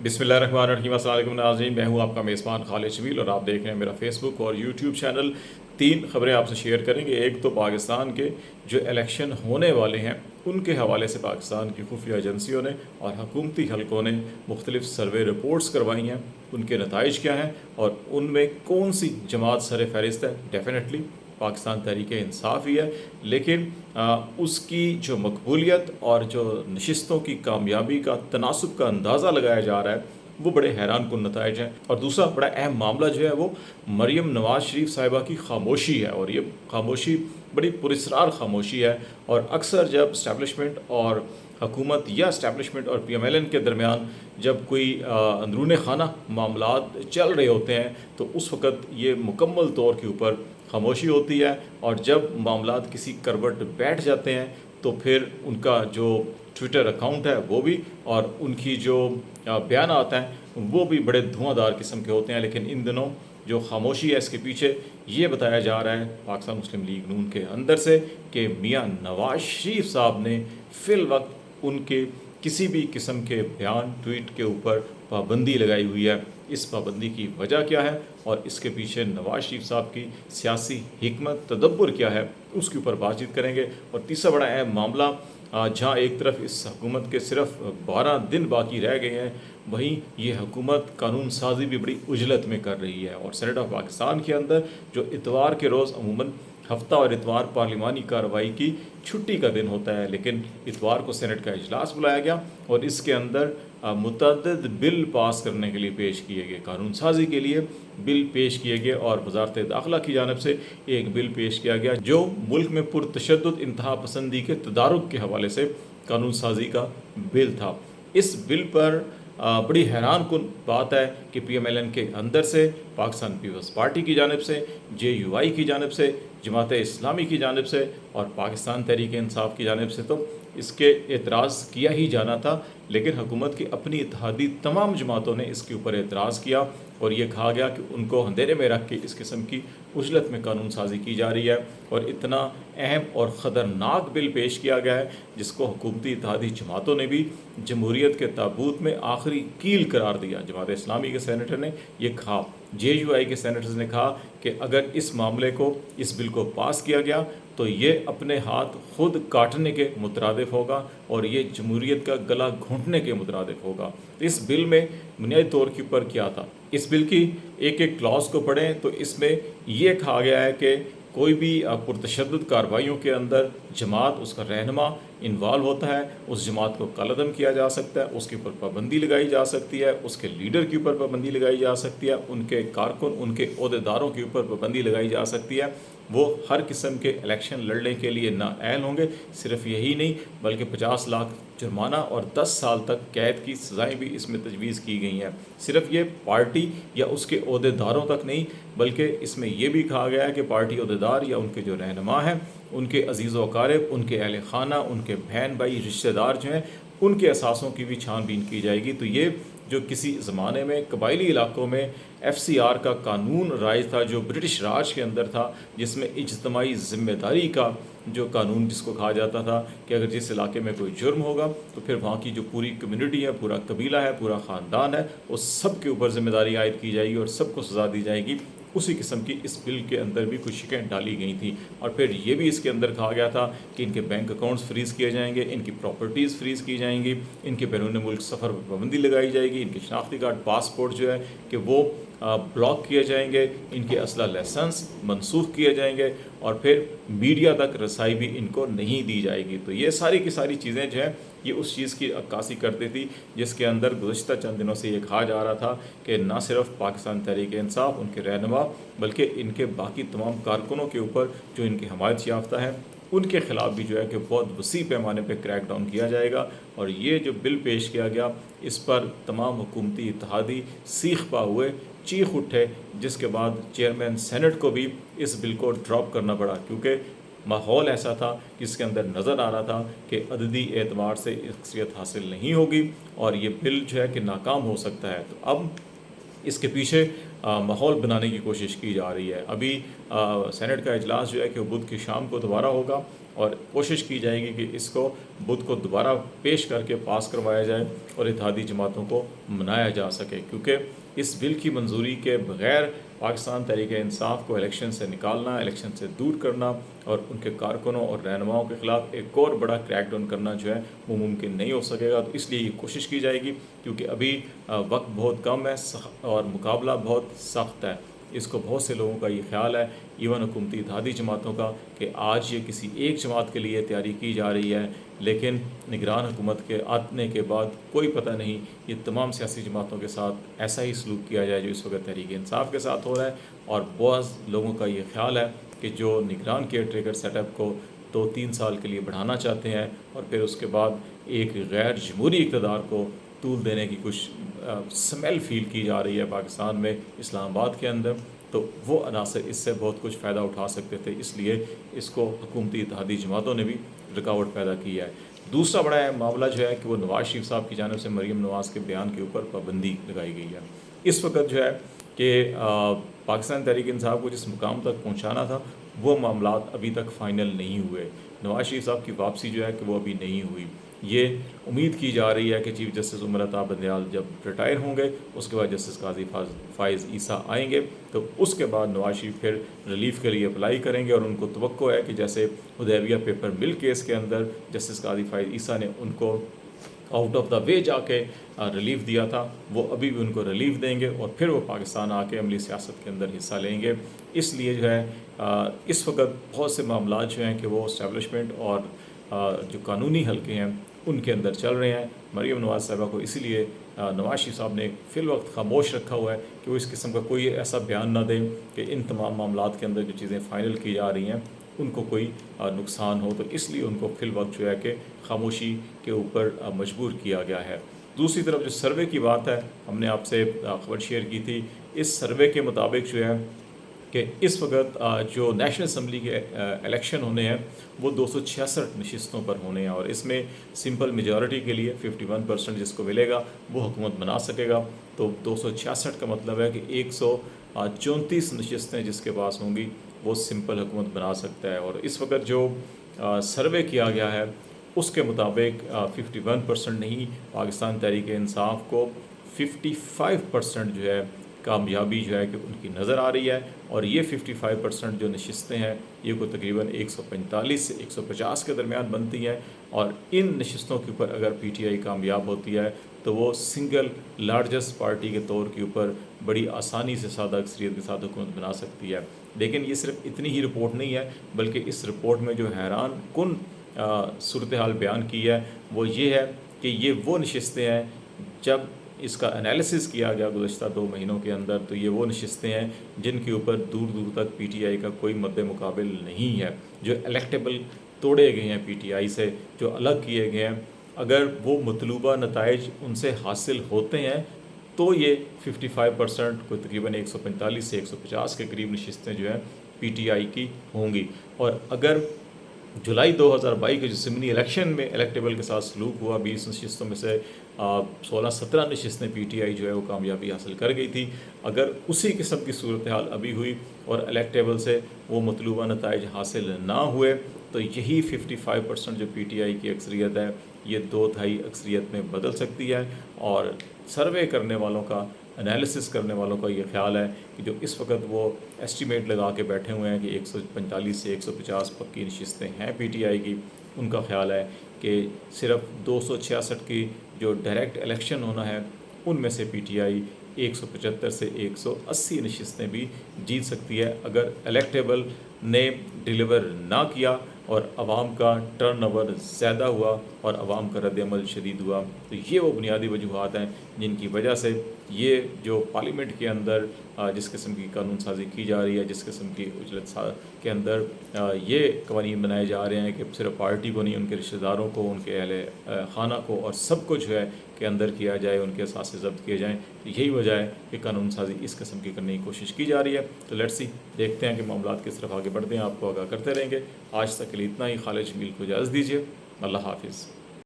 बिस्मिल्लाहिर्रहमानिर्रहीम। अस्सलाम वालेकुम नाज़रीन, मैं हूं आपका मेज़बान खालिद शबील और आप देख रहे हैं मेरा फेसबुक और यूट्यूब चैनल। 3 खबरें आपसे शेयर करेंगे। एक तो पाकिस्तान के जो इलेक्शन होने वाले हैं उनके हवाले से पाकिस्तान की खुफिया एजेंसियों ने और हुकूमती हलकों ने मुख्तलिफ सर्वे रिपोर्ट्स करवाई हैं, उनके नताइज क्या हैं और उनमें कौन सी जमात सर फहरिस्त है। डेफिनेटली पाकिस्तान तहरीक इंसाफ ही है, लेकिन उसकी जो मकबूलियत और जो नशिस्तों की कामयाबी का तनासब का अंदाज़ा लगाया जा रहा है वो बड़े हैरान कुन नताइज हैं। और दूसरा बड़ा अहम मामला जो है वो मरीम नवाज़ शरीफ साहिबा की खामोशी है, और ये खामोशी बड़ी पुरस्रार खामोशी है। और अक्सर जब इस्टेब्लिशमेंट और हुकूमत या इस्टेब्लिशमेंट और PMLN के दरमियान जब कोई अंदरून खाना मामलात चल रहे होते हैं तो उस वक़्त ये मुकम्मल तौर के ऊपर खामोशी होती है, और जब मामलात किसी करवट बैठ जाते हैं तो फिर उनका जो ट्विटर अकाउंट है वो भी और उनकी जो बयान आता है वो भी बड़े धुआंधार किस्म के होते हैं। लेकिन इन दिनों जो खामोशी है इसके पीछे ये बताया जा रहा है पाकिस्तान मुस्लिम लीग नून के अंदर से कि मियां नवाज शरीफ साहब ने फिल वक्त उनके किसी भी किस्म के बयान ट्वीट के ऊपर पाबंदी लगाई हुई है। इस पाबंदी की वजह क्या है और इसके पीछे नवाज शरीफ साहब की सियासी हिकमत तदब्बर क्या है, उसके ऊपर बातचीत करेंगे। और तीसरा बड़ा अहम मामला, जहाँ एक तरफ इस हुकूमत के सिर्फ 12 दिन बाकी रह गए हैं, वहीं ये हुकूमत कानून साजी भी बड़ी उजलत में कर रही है। और सेनेट ऑफ पाकिस्तान के अंदर जो इतवार के रोज़ अमूमन हफ्ता और इतवार पार्लिमानी कार्रवाई की छुट्टी का दिन होता है, लेकिन इतवार को सेनेट का इजलास बुलाया गया और इसके अंदर मुतअद्दिद बिल पास करने के लिए पेश किए गए, कानून साजी के लिए बिल पेश किए गए। और वजारत दाखिला की जानब से एक बिल पेश किया गया जो मुल्क में पुरतशद्दुद इंतहा पसंदी के तदारुक के हवाले से कानून साजी का बिल था। इस बिल पर बड़ी हैरान कुन बात है कि PMLN के अंदर से, पाकिस्तान पीपल्स पार्टी की जानब से, JUI की जानब से, जमात इस्लामी की जानब से और पाकिस्तान तहरीक इंसाफ की जानब से तो इसके एतराज़ किया ही जाना था। लेकिन हुकूमत की अपनी इत्तेहादी तमाम जमातों ने इसके ऊपर एतराज़ किया और ये कहा गया कि उनको अंधेरे में रख के इस किस्म की उजलत में कानून साजी की जा रही है। और इतना अहम और ख़तरनाक बिल पेश किया गया है जिसको हुकूमती इत्तेहादी जमातों ने भी जमहूरियत के ताबूत में आखिरी कील करार दिया। जमात इस्लामी के सेनेटर ने यह कहा, JUI के सेनेटर्स ने कहा कि अगर इस मामले को, इस बिल को पास किया गया तो ये अपने हाथ खुद काटने के मुतरादिफ होगा और ये जमहूरियत का गला घोंटने के मुतरादिफ होगा। इस बिल में बुनियादी तौर के ऊपर क्या था, इस बिल की एक एक क्लॉज को पढ़ें तो इसमें यह कहा गया है कि कोई भी पुरतशद्दुद कार्रवाइयों के अंदर जमात, उसका रहनुमा इन्वॉल्व होता है, उस जमात को कलअदम किया जा सकता है, उसके ऊपर पाबंदी लगाई जा सकती है, उसके लीडर के ऊपर पाबंदी लगाई जा सकती है, उनके कारकुन, उनके अहदेदारों के ऊपर पाबंदी लगाई जा सकती है। वो हर किस्म के इलेक्शन लड़ने के लिए नाअहल होंगे। सिर्फ यही नहीं बल्कि 50 लाख जुर्माना और 10 साल तक कैद की सज़ाएँ भी इसमें तजवीज़ की गई हैं। सिर्फ ये पार्टी या उसके अहदेदारों तक नहीं बल्कि इसमें यह भी कहा गया है कि पार्टी अहदेदार या उनके जो रहनुमा हैं, उनके अजीज़ व अकारिब, उनके अहल खाना, उनके बहन भाई रिश्तेदार जो हैं, उनके असासों की भी छानबीन की जाएगी। तो ये जो किसी ज़माने में कबायली इलाकों में FCR का कानून राइज था, जो ब्रिटिश राज के अंदर था, जिसमें इज्तमाही ज़िम्मेदारी का जो कानून जिसको कहा जाता था कि अगर जिस इलाके में कोई जुर्म होगा तो फिर वहाँ की जो पूरी कम्युनिटी है, पूरा कबीला है, पूरा ख़ानदान है, उस सब के ऊपर ज़िम्मेदारी आयद की जाएगी और सबको सज़ा दी जाएगी। उसी किस्म की इस बिल के अंदर भी कुछ शिकायत डाली गई थी। और फिर ये भी इसके अंदर कहा गया था कि इनके बैंक अकाउंट्स फ्रीज़ किए जाएंगे, इनकी प्रॉपर्टीज़ फ्रीज़ की जाएंगी, इनके बैरून मुल्क सफ़र पर पाबंदी लगाई जाएगी, इनके शनाख्ती कार्ड, पासपोर्ट जो है कि वो ब्लॉक किए जाएंगे, इनके असला लाइसेंस मनसूख किए जाएंगे और फिर मीडिया तक रसाई भी इनको नहीं दी जाएगी। तो ये सारी की सारी चीज़ें जो हैं ये उस चीज़ की अक्कासी करती थी जिसके अंदर गुज़श्ता चंद दिनों से ये कहा जा रहा था कि न सिर्फ पाकिस्तान तहरीक इंसाफ, उनके रहनुमा, बल्कि इनके बाकी तमाम कारकुनों के ऊपर जो इनकी हमायत याफ्ता है उनके ख़िलाफ़ भी जो है कि बहुत वसी पैमाने पर क्रैक डाउन किया जाएगा। और ये जो बिल पेश किया गया इस पर तमाम हुकूमती इत्तेहादी सीख पा हुए चीख उठे, जिसके बाद चेयरमैन सेनेट को भी इस बिल को ड्रॉप करना पड़ा क्योंकि माहौल ऐसा था कि इसके अंदर नज़र आ रहा था कि अददी एतबार से अक्सरियत हासिल नहीं होगी और ये बिल जो है कि नाकाम हो सकता है। तो अब इसके पीछे माहौल बनाने की कोशिश की जा रही है। अभी सेनेट का इजलास जो है कि बुध की शाम को दोबारा होगा اور کوشش کی جائے گی کہ اس کو بدھ کو دوبارہ پیش کر کے پاس کروایا جائے اور اتحادی جماعتوں کو منایا جا سکے، کیونکہ اس بل کی منظوری کے بغیر پاکستان تحریک انصاف کو الیکشن سے نکالنا، الیکشن سے دور کرنا اور ان کے کارکنوں اور رہنماؤں کے خلاف ایک اور بڑا کریک ڈاؤن کرنا جو ہے وہ ممکن نہیں ہو سکے گا۔ تو اس لیے یہ کوشش کی جائے گی، کیونکہ ابھی وقت بہت کم ہے اور مقابلہ بہت سخت ہے۔ اس کو بہت سے لوگوں کا یہ خیال ہے، ایون حکومتی اتحادی جماعتوں کا، کہ آج یہ کسی ایک جماعت کے لیے تیاری کی جا رہی ہے، لیکن نگران حکومت کے آنے کے بعد کوئی پتہ نہیں یہ تمام سیاسی جماعتوں کے ساتھ ایسا ہی سلوک کیا جائے جو اس وقت تحریک انصاف کے ساتھ ہو رہا ہے۔ اور بعض لوگوں کا یہ خیال ہے کہ جو نگران کیئر ٹیکر سیٹ اپ کو 2-3 سال کے لیے بڑھانا چاہتے ہیں اور پھر اس کے بعد ایک غیر جمہوری اقتدار کو طول دینے کی کچھ سمیل فیل کی جا رہی ہے پاکستان میں، اسلام آباد کے اندر، تو وہ عناصر اس سے بہت کچھ فائدہ اٹھا سکتے تھے، اس لیے اس کو حکومتی اتحادی جماعتوں نے بھی رکاوٹ پیدا کی ہے۔ دوسرا بڑا معاملہ جو ہے کہ وہ نواز شریف صاحب کی جانب سے مریم نواز کے بیان کے اوپر پابندی لگائی گئی ہے۔ اس وقت جو ہے کہ پاکستان تحریک انصاف کو جس مقام تک پہنچانا تھا وہ معاملات ابھی تک فائنل نہیں ہوئے۔ نواز شریف صاحب کی واپسی جو ہے کہ وہ ابھی نہیں ہوئی۔ یہ امید کی جا رہی ہے کہ چیف جسٹس عمر عطا بندیال جب ریٹائر ہوں گے اس کے بعد جسٹس قاضی فائز عیسیٰ آئیں گے تو اس کے بعد نواز شریف پھر ریلیف کے لیے اپلائی کریں گے، اور ان کو توقع ہے کہ جیسے حدیبیہ پیپر مل کیس کے اندر جسٹس قاضی فائز عیسیٰ نے ان کو آؤٹ آف دا وے جا کے ریلیف دیا تھا، وہ ابھی بھی ان کو ریلیف دیں گے اور پھر وہ پاکستان آ کے عملی سیاست کے اندر حصہ لیں گے۔ اس لیے جو ہے اس وقت بہت سے معاملات جو ہیں کہ وہ اسٹیبلشمنٹ اور جو قانونی حلقے ہیں ان کے اندر چل رہے ہیں۔ مریم نواز صاحبہ کو اسی لیے نواز شریف صاحب نے فی الوقت خاموش رکھا ہوا ہے کہ وہ اس قسم کا کوئی ایسا بیان نہ دیں کہ ان تمام معاملات کے اندر جو چیزیں فائنل کی جا رہی ہیں ان کو کوئی نقصان ہو، تو اس لیے ان کو فی الوقت جو ہے کہ خاموشی کے اوپر مجبور کیا گیا ہے۔ دوسری طرف جو سروے کی بات ہے، ہم نے آپ سے خبر شیئر کی تھی، اس سروے کے مطابق جو ہے کہ اس وقت جو نیشنل اسمبلی کے الیکشن ہونے ہیں وہ 266 نشستوں پر ہونے ہیں، اور اس میں سمپل میجورٹی کے لیے 51% جس کو ملے گا وہ حکومت بنا سکے گا۔ تو 266 کا مطلب ہے کہ 134 نشستیں جس کے پاس ہوں گی وہ سمپل حکومت بنا سکتا ہے۔ اور اس وقت جو سروے کیا گیا ہے اس کے مطابق 51% نہیں، پاکستان تحریک انصاف کو 55% جو ہے کامیابی جو ہے کہ ان کی نظر آ رہی ہے، اور یہ 55% جو نشستیں ہیں یہ کو تقریباً 145 سے 150 کے درمیان بنتی ہیں، اور ان نشستوں کے اوپر اگر پی ٹی آئی کامیاب ہوتی ہے تو وہ سنگل لارجسٹ پارٹی کے طور کے اوپر بڑی آسانی سے سادہ اکثریت کے ساتھ حکومت بنا سکتی ہے۔ لیکن یہ صرف اتنی ہی رپورٹ نہیں ہے، بلکہ اس رپورٹ میں جو حیران کن صورتحال بیان کی ہے وہ یہ ہے کہ یہ وہ نشستیں ہیں، جب اس کا انالیسس کیا گیا گزشتہ 2 مہینوں کے اندر تو یہ وہ نشستیں ہیں جن کے اوپر دور دور تک پی ٹی آئی کا کوئی مد مقابل نہیں ہے، جو الیکٹیبل توڑے گئے ہیں پی ٹی آئی سے، جو الگ کیے گئے ہیں۔ اگر وہ مطلوبہ نتائج ان سے حاصل ہوتے ہیں تو یہ 55% کو تقریباً 145 سے 150 کے قریب نشستیں جو ہیں پی ٹی آئی کی ہوں گی، اور اگر جولائی 2022 کے جو ضمنی الیکشن میں الیکٹیبل کے ساتھ سلوک ہوا، 20 نشستوں میں سے 16-17 نشستیں پی ٹی آئی جو ہے وہ کامیابی حاصل کر گئی تھی، اگر اسی قسم کی صورتحال ابھی ہوئی اور الیکٹیبل سے وہ مطلوبہ نتائج حاصل نہ ہوئے تو یہی 55% جو پی ٹی آئی کی اکثریت ہے یہ 2/3 اکثریت میں بدل سکتی ہے۔ اور سروے کرنے والوں کا، انالیسس کرنے والوں کا یہ خیال ہے کہ جو اس وقت وہ ایسٹیمیٹ لگا کے بیٹھے ہوئے ہیں کہ 145 سے 150 پکی نشستیں ہیں پی ٹی آئی کی، ان کا خیال ہے کہ صرف 266 کی جو ڈائریکٹ الیکشن ہونا ہے ان میں سے پی ٹی آئی 175 سے 180 نشستیں بھی جیت سکتی ہے اگر الیکٹیبل نے ڈیلیور نہ کیا اور عوام کا ٹرن اوور زیادہ ہوا اور عوام کا رد عمل شدید ہوا۔ تو یہ وہ بنیادی وجوہات ہیں جن کی وجہ سے یہ جو پارلیمنٹ کے اندر جس قسم کی قانون سازی کی جا رہی ہے، جس قسم کی اجلت کے اندر یہ قوانین بنائے جا رہے ہیں کہ صرف پارٹی کو نہیں، ان کے رشتہ داروں کو، ان کے اہل خانہ کو اور سب کو جو ہے کہ اندر کیا جائے، ان کے اثاثے ضبط کیے جائیں۔ یہی وجہ ہے کہ قانون سازی اس قسم کی کرنے کی کوشش کی جا رہی ہے۔ تو لیٹس سی، دیکھتے ہیں کہ معاملات کس طرف آگے بڑھتے ہیں، آپ کو آگاہ کرتے رہیں گے۔ آج تک کے لیے اتنا ہی۔ خالد جمیل کو اجازت دیجیے، اللہ حافظ۔